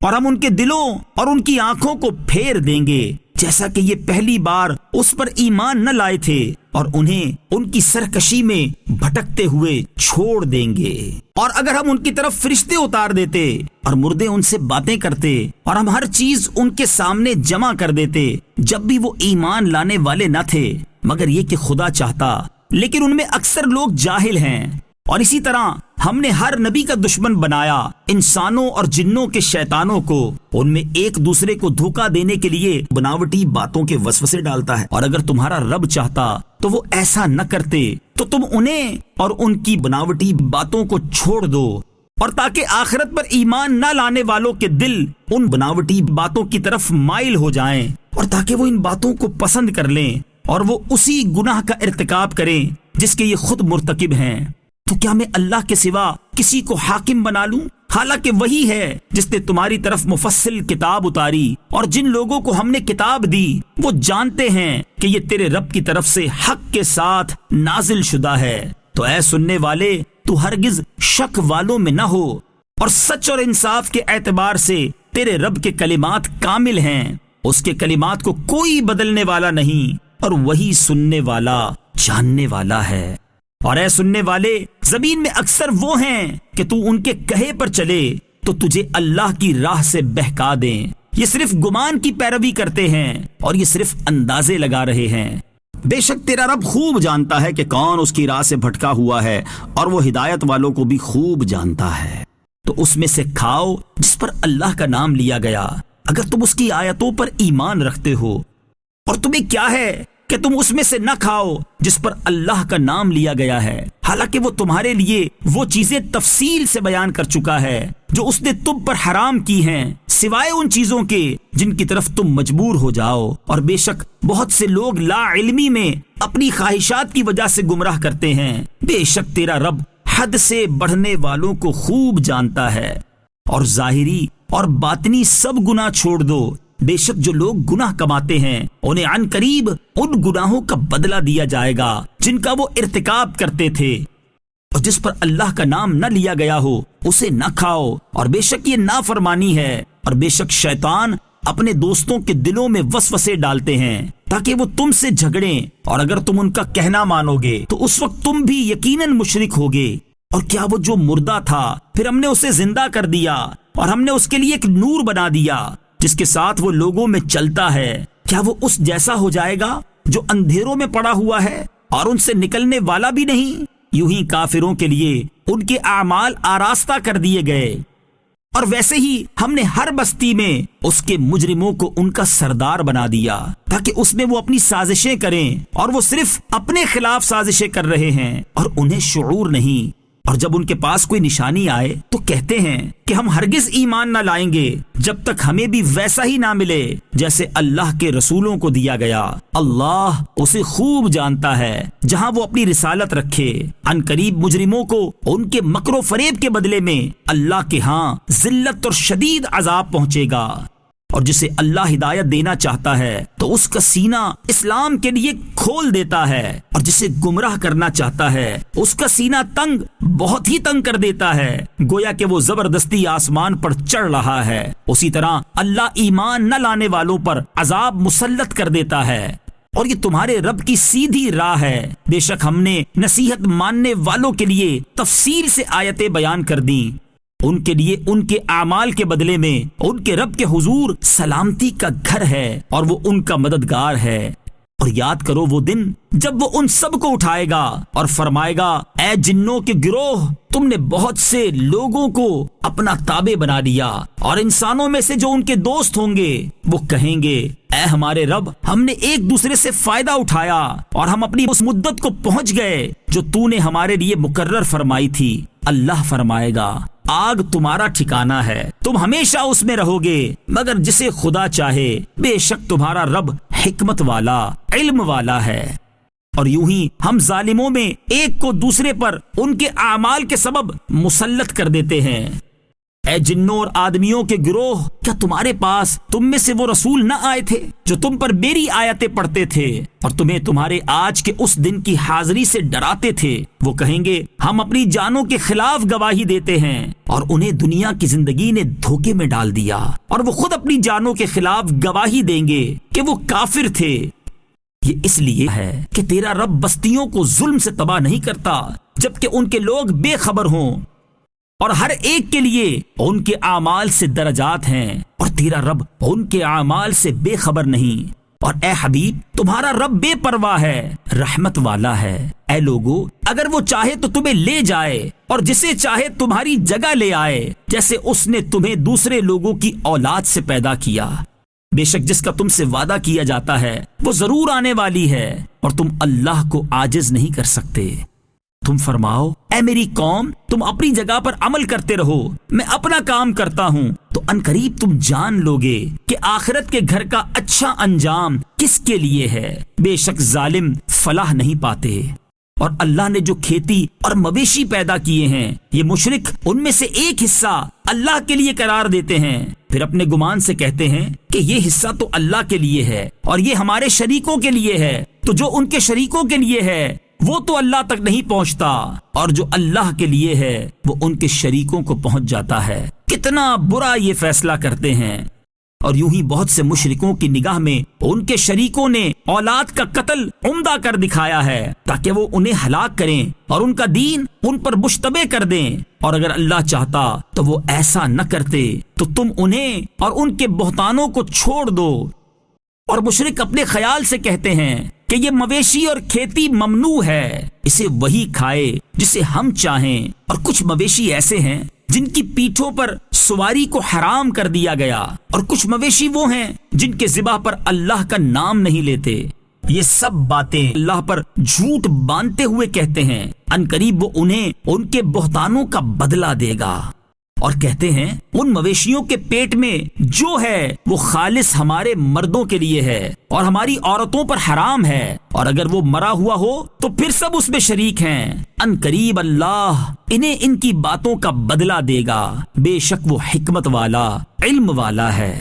اور ہم ان کے دلوں اور ان کی آنکھوں کو پھیر دیں گے جیسا کہ یہ پہلی بار اس پر ایمان نہ لائے تھے، اور انہیں ان کی سرکشی میں بھٹکتے ہوئے چھوڑ دیں گے۔ اور اگر ہم ان کی طرف فرشتے اتار دیتے اور مردے ان سے باتیں کرتے اور ہم ہر چیز ان کے سامنے جمع کر دیتے، جب بھی وہ ایمان لانے والے نہ تھے مگر یہ کہ خدا چاہتا، لیکن ان میں اکثر لوگ جاہل ہیں۔ اور اسی طرح ہم نے ہر نبی کا دشمن بنایا انسانوں اور جنوں کے شیطانوں کو، ان میں ایک دوسرے کو دھوکہ دینے کے لیے بناوٹی باتوں کے وسوسے ڈالتا ہے۔ اور اگر تمہارا رب چاہتا تو وہ ایسا نہ کرتے، تو تم انہیں اور ان کی بناوٹی باتوں کو چھوڑ دو، اور تاکہ آخرت پر ایمان نہ لانے والوں کے دل ان بناوٹی باتوں کی طرف مائل ہو جائیں، اور تاکہ وہ ان باتوں کو پسند کر لیں اور وہ اسی گناہ کا ارتکاب کریں جس کے یہ خود مرتکب ہیں۔ تو کیا میں اللہ کے سوا کسی کو حاکم بنا لوں؟ حالانکہ وہی ہے جس نے تمہاری طرف مفصل کتاب اتاری، اور جن لوگوں کو ہم نے کتاب دی وہ جانتے ہیں کہ یہ تیرے رب کی طرف سے حق کے ساتھ نازل شدہ ہے۔ تو اے سننے والے، تو ہرگز شک والوں میں نہ ہو، اور سچ اور انصاف کے اعتبار سے تیرے رب کے کلمات کامل ہیں، اس کے کلمات کو کوئی بدلنے والا نہیں، اور وہی سننے والا جاننے والا ہے۔ اور اے سننے والے، زمین میں اکثر وہ ہیں کہ تو ان کے کہے پر چلے تو تجھے اللہ کی راہ سے بہکا دیں۔ یہ صرف گمان کی پیروی کرتے ہیں اور یہ صرف اندازے لگا رہے ہیں۔ بے شک تیرا رب خوب جانتا ہے کہ کون اس کی راہ سے بھٹکا ہوا ہے، اور وہ ہدایت والوں کو بھی خوب جانتا ہے۔ تو اس میں سے کھاؤ جس پر اللہ کا نام لیا گیا، اگر تم اس کی آیتوں پر ایمان رکھتے ہو، اور تمہیں کیا ہے کہ تم اس میں سے نہ کھاؤ جس پر اللہ کا نام لیا گیا ہے، حالانکہ وہ تمہارے لیے وہ چیزیں تفصیل سے بیان کر چکا ہے جو اس نے تم پر حرام کی ہیں، سوائے ان چیزوں کے جن کی طرف تم مجبور ہو جاؤ۔ اور بے شک بہت سے لوگ لا علمی میں اپنی خواہشات کی وجہ سے گمراہ کرتے ہیں۔ بے شک تیرا رب حد سے بڑھنے والوں کو خوب جانتا ہے۔ اور ظاہری اور باطنی سب گناہ چھوڑ دو، بے شک جو لوگ گناہ کماتے ہیں انہیں عن قریب ان گناہوں کا بدلہ دیا جائے گا جن کا وہ ارتکاب کرتے تھے۔ اور جس پر اللہ کا نام نہ لیا گیا ہو اسے نہ کھاؤ، اور بے شک یہ نافرمانی ہے۔ اور بے شک شیطان اپنے دوستوں کے دلوں میں وسوسے ڈالتے ہیں تاکہ وہ تم سے جھگڑیں، اور اگر تم ان کا کہنا مانو گے تو اس وقت تم بھی یقیناً مشرک ہوگے۔ اور کیا وہ جو مردہ تھا پھر ہم نے اسے زندہ کر دیا، اور ہم نے اس کے لیے ایک نور بنا دیا جس کے ساتھ وہ لوگوں میں چلتا ہے، کیا وہ اس جیسا ہو جائے گا جو اندھیروں میں پڑا ہوا ہے اور ان سے نکلنے والا بھی نہیں؟ یوں ہی کافروں کے لیے ان کے اعمال آراستہ کر دیے گئے، اور ویسے ہی ہم نے ہر بستی میں اس کے مجرموں کو ان کا سردار بنا دیا تاکہ اس میں وہ اپنی سازشیں کریں، اور وہ صرف اپنے خلاف سازشیں کر رہے ہیں اور انہیں شعور نہیں۔ اور جب ان کے پاس کوئی نشانی آئے تو کہتے ہیں کہ ہم ہرگز ایمان نہ لائیں گے جب تک ہمیں بھی ویسا ہی نہ ملے جیسے اللہ کے رسولوں کو دیا گیا۔ اللہ اسے خوب جانتا ہے جہاں وہ اپنی رسالت رکھے۔ ان قریب مجرموں کو ان کے مکر و فریب کے بدلے میں اللہ کے ہاں ذلت اور شدید عذاب پہنچے گا۔ اور جسے اللہ ہدایت دینا چاہتا ہے تو اس کا سینہ اسلام کے لیے کھول دیتا ہے، اور جسے گمراہ کرنا چاہتا ہے اس کا سینہ تنگ، بہت ہی تنگ کر دیتا ہے، گویا کہ وہ زبردستی آسمان پر چڑھ رہا ہے۔ اسی طرح اللہ ایمان نہ لانے والوں پر عذاب مسلط کر دیتا ہے۔ اور یہ تمہارے رب کی سیدھی راہ ہے۔ بے شک ہم نے نصیحت ماننے والوں کے لیے تفصیل سے آیتیں بیان کر دیں، ان کے لیے ان کے اعمال کے بدلے میں ان کے رب کے حضور سلامتی کا گھر ہے، اور وہ ان کا مددگار ہے۔ اور یاد کرو وہ دن جب وہ ان سب کو اٹھائے گا اور فرمائے گا، اے جنوں کے گروہ، تم نے بہت سے لوگوں کو اپنا تابع بنا لیا، اور انسانوں میں سے جو ان کے دوست ہوں گے وہ کہیں گے، اے ہمارے رب، ہم نے ایک دوسرے سے فائدہ اٹھایا اور ہم اپنی اس مدت کو پہنچ گئے جو تو نے ہمارے لیے مقرر فرمائی تھی۔ اللہ فرمائے گا، آگ تمہارا ٹھکانہ ہے، تم ہمیشہ اس میں رہو گے مگر جسے خدا چاہے، بے شک تمہارا رب حکمت والا، علم والا ہے۔ اور یوں ہی ہم ظالموں میں ایک کو دوسرے پر ان کے اعمال کے سبب مسلط کر دیتے ہیں۔ اے جنوں اور آدمیوں کے گروہ، کیا تمہارے پاس تم میں سے وہ رسول نہ آئے تھے جو تم پر میری آیتیں پڑھتے تھے اور تمہیں تمہارے آج کے اس دن کی حاضری سے ڈراتے تھے؟ وہ کہیں گے ہم اپنی جانوں کے خلاف گواہی دیتے ہیں، اور انہیں دنیا کی زندگی نے دھوکے میں ڈال دیا، اور وہ خود اپنی جانوں کے خلاف گواہی دیں گے کہ وہ کافر تھے۔ یہ اس لیے ہے کہ تیرا رب بستیوں کو ظلم سے تباہ نہیں کرتا جبکہ ان کے لوگ بے خبر ہوں، اور ہر ایک کے لیے ان کے اعمال سے درجات ہیں، اور تیرا رب ان کے اعمال سے بے خبر نہیں۔ اور اے حبیب، تمہارا رب بے پرواہ ہے، رحمت والا ہے۔ اے لوگو، اگر وہ چاہے تو تمہیں لے جائے اور جسے چاہے تمہاری جگہ لے آئے، جیسے اس نے تمہیں دوسرے لوگوں کی اولاد سے پیدا کیا۔ بے شک جس کا تم سے وعدہ کیا جاتا ہے وہ ضرور آنے والی ہے، اور تم اللہ کو عاجز نہیں کر سکتے۔ تم فرماؤ اے میری قوم، تم اپنی جگہ پر عمل کرتے رہو، میں اپنا کام کرتا ہوں، تو عنقریب تم جان لوگے کہ آخرت کے گھر کا اچھا انجام کس کے لیے ہے۔ بے شک ظالم فلاح نہیں پاتے۔ اور اللہ نے جو کھیتی اور مویشی پیدا کیے ہیں، یہ مشرک ان میں سے ایک حصہ اللہ کے لیے قرار دیتے ہیں، پھر اپنے گمان سے کہتے ہیں کہ یہ حصہ تو اللہ کے لیے ہے اور یہ ہمارے شریکوں کے لیے ہے، تو جو ان کے شریکوں کے لیے ہے وہ تو اللہ تک نہیں پہنچتا، اور جو اللہ کے لیے ہے وہ ان کے شریکوں کو پہنچ جاتا ہے۔ کتنا برا یہ فیصلہ کرتے ہیں۔ اور یوں ہی بہت سے مشرکوں کی نگاہ میں ان کے شریکوں نے اولاد کا قتل عمدہ کر دکھایا ہے تاکہ وہ انہیں ہلاک کریں اور ان کا دین ان پر مشتبہ کر دیں، اور اگر اللہ چاہتا تو وہ ایسا نہ کرتے، تو تم انہیں اور ان کے بہتانوں کو چھوڑ دو۔ اور مشرک اپنے خیال سے کہتے ہیں کہ یہ مویشی اور کھیتی ممنوع ہے، اسے وہی کھائے جسے ہم چاہیں، اور کچھ مویشی ایسے ہیں جن کی پیٹھوں پر سواری کو حرام کر دیا گیا، اور کچھ مویشی وہ ہیں جن کے ذبح پر اللہ کا نام نہیں لیتے۔ یہ سب باتیں اللہ پر جھوٹ باندھتے ہوئے کہتے ہیں، عنقریب وہ انہیں ان کے بہتانوں کا بدلہ دے گا۔ اور کہتے ہیں ان مویشیوں کے پیٹ میں جو ہے وہ خالص ہمارے مردوں کے لیے ہے اور ہماری عورتوں پر حرام ہے، اور اگر وہ مرا ہوا ہو تو پھر سب اس میں شریک ہیں۔ عنقریب اللہ انہیں ان کی باتوں کا بدلہ دے گا، بے شک وہ حکمت والا، علم والا ہے۔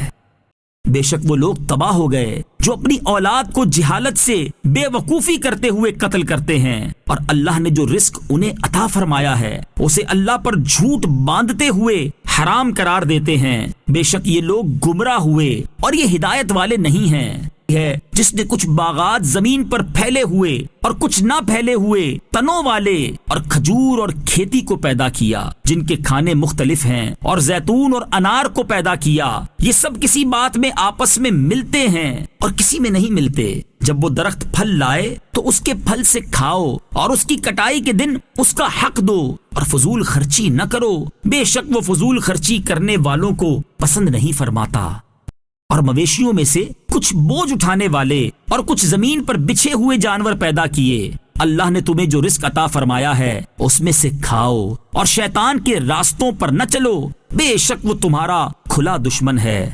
بے شک وہ لوگ تباہ ہو گئے جو اپنی اولاد کو جہالت سے بے وقوفی کرتے ہوئے قتل کرتے ہیں، اور اللہ نے جو رزق انہیں عطا فرمایا ہے اسے اللہ پر جھوٹ باندھتے ہوئے حرام قرار دیتے ہیں۔ بے شک یہ لوگ گمراہ ہوئے اور یہ ہدایت والے نہیں ہیں۔ ہے جس نے کچھ باغات زمین پر پھیلے ہوئے اور کچھ نہ پھیلے ہوئے تنوں والے اور کھجور اور کھیتی کو پیدا کیا جن کے کھانے مختلف ہیں، اور زیتون اور انار کو پیدا کیا، یہ سب کسی بات میں آپس میں ملتے ہیں اور کسی میں نہیں ملتے۔ جب وہ درخت پھل لائے تو اس کے پھل سے کھاؤ اور اس کی کٹائی کے دن اس کا حق دو، اور فضول خرچی نہ کرو، بے شک وہ فضول خرچی کرنے والوں کو پسند نہیں فرماتا۔ اور مویشیوں میں سے کچھ بوجھ اٹھانے والے اور کچھ زمین پر بچھے ہوئے جانور پیدا کیے۔ اللہ نے تمہیں جو رزق عطا فرمایا ہے اس میں سے کھاؤ، اور شیطان کے راستوں پر نہ چلو، بے شک وہ تمہارا کھلا دشمن ہے۔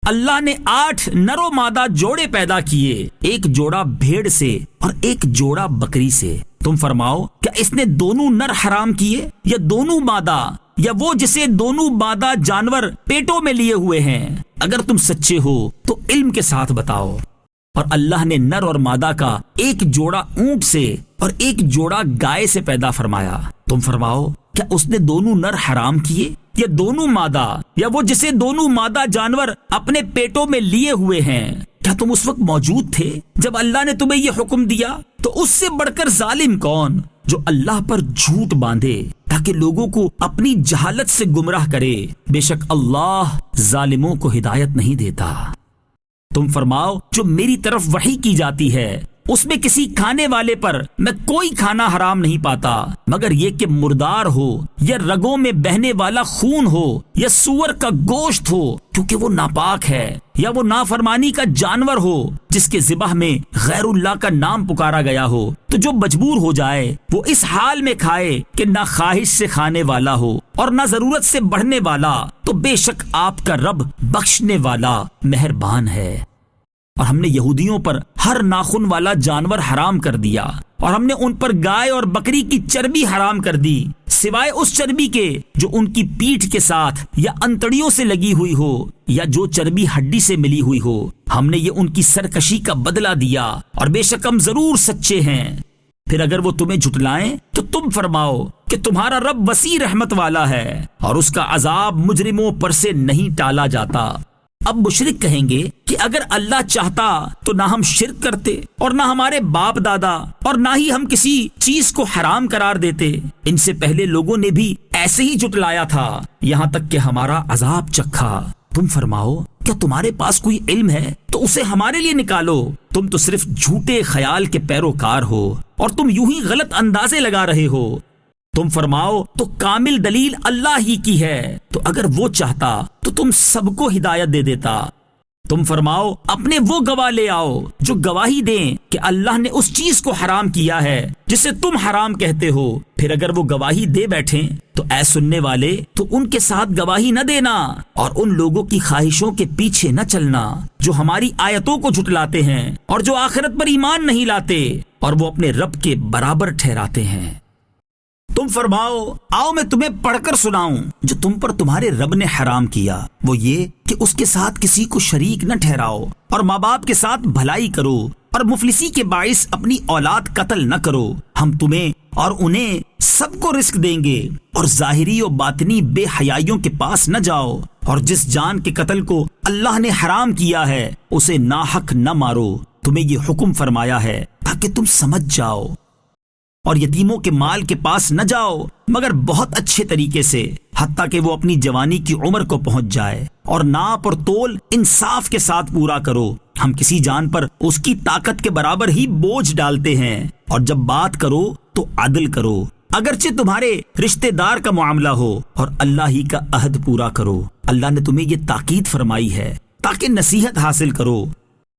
اللہ نے 8 نر و مادہ جوڑے پیدا کیے، ایک جوڑا بھیڑ سے اور ایک جوڑا بکری سے۔ تم فرماؤ کیا اس نے دونوں نر حرام کیے یا دونوں مادہ، یا وہ جسے دونوں مادہ جانور پیٹوں میں لیے ہوئے ہیں؟ اگر تم سچے ہو تو علم کے ساتھ بتاؤ۔ اور اللہ نے نر اور مادہ کا ایک جوڑا اونٹ سے اور ایک جوڑا گائے سے پیدا فرمایا۔ تم فرماؤ کیا اس نے دونوں نر حرام کیے یا دونوں مادہ، یا وہ جسے دونوں مادہ جانور اپنے پیٹوں میں لیے ہوئے ہیں؟ کیا تم اس وقت موجود تھے جب اللہ نے تمہیں یہ حکم دیا؟ تو اس سے بڑھ کر ظالم کون جو اللہ پر جھوٹ باندھے تاکہ لوگوں کو اپنی جہالت سے گمراہ کرے؟ بے شک اللہ ظالموں کو ہدایت نہیں دیتا۔ تم فرماؤ جو میری طرف وحی کی جاتی ہے اس میں کسی کھانے والے پر میں کوئی کھانا حرام نہیں پاتا مگر یہ کہ مردار ہو، یا رگوں میں بہنے والا خون ہو، یا سور کا گوشت ہو کیونکہ وہ ناپاک ہے، یا وہ نافرمانی کا جانور ہو جس کے ذبح میں غیر اللہ کا نام پکارا گیا ہو، تو جو مجبور ہو جائے وہ اس حال میں کھائے کہ نہ خواہش سے کھانے والا ہو اور نہ ضرورت سے بڑھنے والا، تو بے شک آپ کا رب بخشنے والا مہربان ہے۔ اور ہم نے یہودیوں پر ہر ناخن والا جانور حرام کر دیا، اور ہم نے ان پر گائے اور بکری کی چربی حرام کر دی، سوائے اس چربی کے جو ان کی پیٹھ کے ساتھ یا انتڑیوں سے لگی ہوئی ہو، یا جو چربی ہڈی سے ملی ہوئی ہو۔ ہم نے یہ ان کی سرکشی کا بدلہ دیا، اور بے شک ہم ضرور سچے ہیں۔ پھر اگر وہ تمہیں جھٹلائیں تو تم فرماؤ کہ تمہارا رب وسیع رحمت والا ہے، اور اس کا عذاب مجرموں پر سے نہیں ٹالا جاتا۔ اب مشرک کہیں گے کہ اگر اللہ چاہتا تو نہ ہم شرک کرتے، اور نہ ہمارے باپ دادا، اور نہ ہی ہم کسی چیز کو حرام قرار دیتے۔ ان سے پہلے لوگوں نے بھی ایسے ہی جھٹلایا تھا، یہاں تک کہ ہمارا عذاب چکھا۔ تم فرماؤ کیا تمہارے پاس کوئی علم ہے تو اسے ہمارے لیے نکالو، تم تو صرف جھوٹے خیال کے پیروکار ہو، اور تم یوں ہی غلط اندازے لگا رہے ہو۔ تم فرماؤ تو کامل دلیل اللہ ہی کی ہے، تو اگر وہ چاہتا تو تم سب کو ہدایت دے دیتا۔ تم فرماؤ اپنے وہ گواہ لے آؤ جو گواہی دیں کہ اللہ نے اس چیز کو حرام کیا ہے جسے تم حرام کہتے ہو۔ پھر اگر وہ گواہی دے بیٹھیں تو اے سننے والے تو ان کے ساتھ گواہی نہ دینا، اور ان لوگوں کی خواہشوں کے پیچھے نہ چلنا جو ہماری آیتوں کو جھٹلاتے ہیں، اور جو آخرت پر ایمان نہیں لاتے، اور وہ اپنے رب کے برابر ٹھہراتے ہیں۔ تم فرماؤ آؤ میں تمہیں پڑھ کر سناؤں جو تم پر تمہارے رب نے حرام کیا، وہ یہ کہ اس کے ساتھ کسی کو شریک نہ ٹھہراؤ، اور ماں باپ کے ساتھ بھلائی کرو، اور مفلسی کے باعث اپنی اولاد قتل نہ کرو۔ ہم تمہیں اور انہیں سب کو رزق دیں گے، اور ظاہری و باطنی بے حیائیوں کے پاس نہ جاؤ، اور جس جان کے قتل کو اللہ نے حرام کیا ہے اسے ناحق نہ مارو۔ تمہیں یہ حکم فرمایا ہے تاکہ تم سمجھ جاؤ۔ اور یتیموں کے مال کے پاس نہ جاؤ مگر بہت اچھے طریقے سے، حتیٰ کہ وہ اپنی جوانی کی عمر کو پہنچ جائے، اور ناپ اور تول انصاف کے ساتھ پورا کرو۔ ہم کسی جان پر اس کی طاقت کے برابر ہی بوجھ ڈالتے ہیں، اور جب بات کرو تو عدل کرو، اگرچہ تمہارے رشتہ دار کا معاملہ ہو، اور اللہ ہی کا عہد پورا کرو۔ اللہ نے تمہیں یہ تاکید فرمائی ہے تاکہ نصیحت حاصل کرو،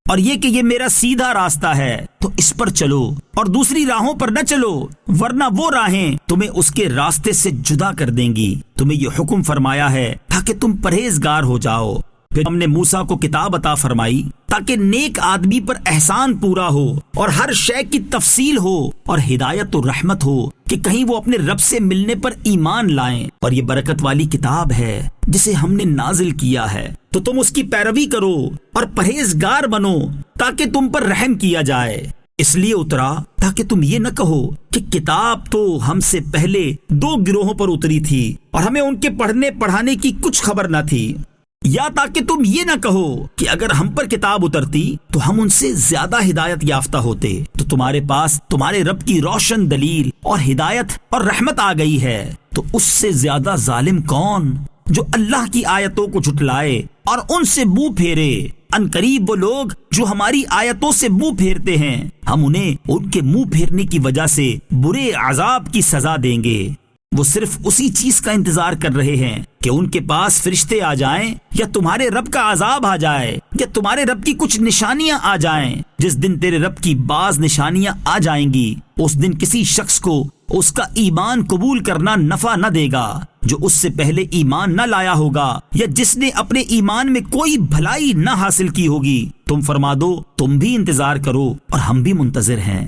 اور یہ کہ یہ میرا سیدھا راستہ ہے تو اس پر چلو، اور دوسری راہوں پر نہ چلو، ورنہ وہ راہیں تمہیں اس کے راستے سے جدا کر دیں گی۔ تمہیں یہ حکم فرمایا ہے تاکہ تم پرہیزگار ہو جاؤ۔ پھر ہم نے موسیٰ کو کتاب عطا فرمائی تاکہ نیک آدمی پر احسان پورا ہو، اور ہر شے کی تفصیل ہو، اور ہدایت و رحمت ہو کہ کہیں وہ اپنے رب سے ملنے پر ایمان لائیں۔ اور یہ برکت والی کتاب ہے جسے ہم نے نازل کیا ہے، تو تم اس کی پیروی کرو اور پرہیزگار بنو تاکہ تم پر رحم کیا جائے۔ اس لیے اترا تاکہ تم یہ نہ کہو کہ کتاب تو ہم سے پہلے 2 گروہوں پر اتری تھی اور ہمیں ان کے پڑھنے پڑھانے کی کچھ خبر نہ تھی، یا تاکہ تم یہ نہ کہو کہ اگر ہم پر کتاب اترتی تو ہم ان سے زیادہ ہدایت یافتہ ہوتے۔ تو تمہارے پاس تمہارے رب کی روشن دلیل اور ہدایت اور رحمت آ گئی ہے، تو اس سے زیادہ ظالم کون جو اللہ کی آیتوں کو جھٹلائے اور ان سے منہ پھیرے۔ ان قریب وہ لوگ جو ہماری آیتوں سے منہ پھیرتے ہیں، ہم انہیں ان کے منہ پھیرنے کی وجہ سے برے عذاب کی سزا دیں گے۔ وہ صرف اسی چیز کا انتظار کر رہے ہیں کہ ان کے پاس فرشتے آ جائیں، یا تمہارے رب کا عذاب آ جائے، یا تمہارے رب کی کچھ نشانیاں آ جائیں۔ جس دن تیرے رب کی بعض نشانیاں آ جائیں گی، اس دن کسی شخص کو اس کا ایمان قبول کرنا نفع نہ دے گا جو اس سے پہلے ایمان نہ لایا ہوگا، یا جس نے اپنے ایمان میں کوئی بھلائی نہ حاصل کی ہوگی۔ تم فرما دو تم بھی انتظار کرو اور ہم بھی منتظر ہیں۔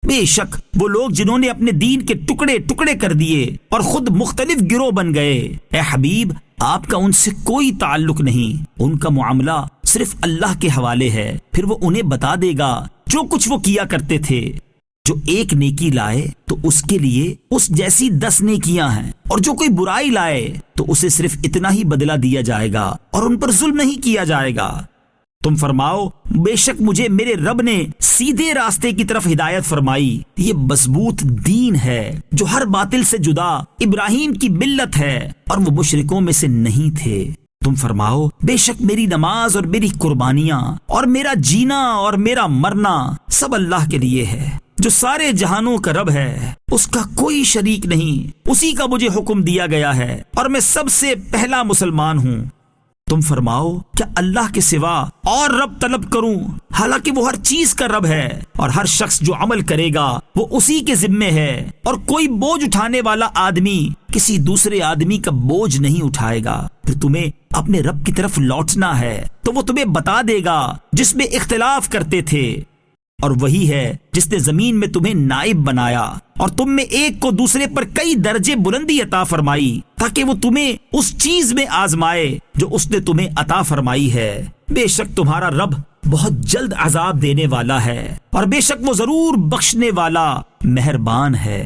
بے شک وہ لوگ جنہوں نے اپنے دین کے ٹکڑے ٹکڑے کر دیے اور خود مختلف گروہ بن گئے، اے حبیب آپ کا ان سے کوئی تعلق نہیں، ان کا معاملہ صرف اللہ کے حوالے ہے۔ پھر وہ انہیں بتا دے گا جو کچھ وہ کیا کرتے تھے۔ جو ایک نیکی لائے تو اس کے لیے اس جیسی 10 نیکیاں ہیں، اور جو کوئی برائی لائے تو اسے صرف اتنا ہی بدلہ دیا جائے گا، اور ان پر ظلم نہیں کیا جائے گا۔ تم فرماؤ بے شک مجھے میرے رب نے سیدھے راستے کی طرف ہدایت فرمائی، یہ مضبوط دین ہے جو ہر باطل سے جدا ابراہیم کی ملت ہے، اور وہ مشرکوں میں سے نہیں تھے۔ تم فرماؤ بے شک میری نماز اور میری قربانیاں اور میرا جینا اور میرا مرنا سب اللہ کے لیے ہے، جو سارے جہانوں کا رب ہے، اس کا کوئی شریک نہیں، اسی کا مجھے حکم دیا گیا ہے، اور میں سب سے پہلا مسلمان ہوں۔ تم فرماؤ کیا اللہ کے سوا اور رب طلب کروں، حالانکہ وہ ہر چیز کا رب ہے، اور ہر شخص جو عمل کرے گا وہ اسی کے ذمے ہے، اور کوئی بوجھ اٹھانے والا آدمی کسی دوسرے آدمی کا بوجھ نہیں اٹھائے گا۔ پھر تمہیں اپنے رب کی طرف لوٹنا ہے تو وہ تمہیں بتا دے گا جس میں اختلاف کرتے تھے، اور وہی ہے جس نے زمین میں تمہیں نائب بنایا اور تم میں ایک کو دوسرے پر کئی درجے بلندی عطا فرمائی تاکہ وہ تمہیں اس چیز میں آزمائے جو اس نے تمہیں عطا فرمائی ہے۔ بے شک تمہارا رب بہت جلد عذاب دینے والا ہے، اور بے شک وہ ضرور بخشنے والا مہربان ہے۔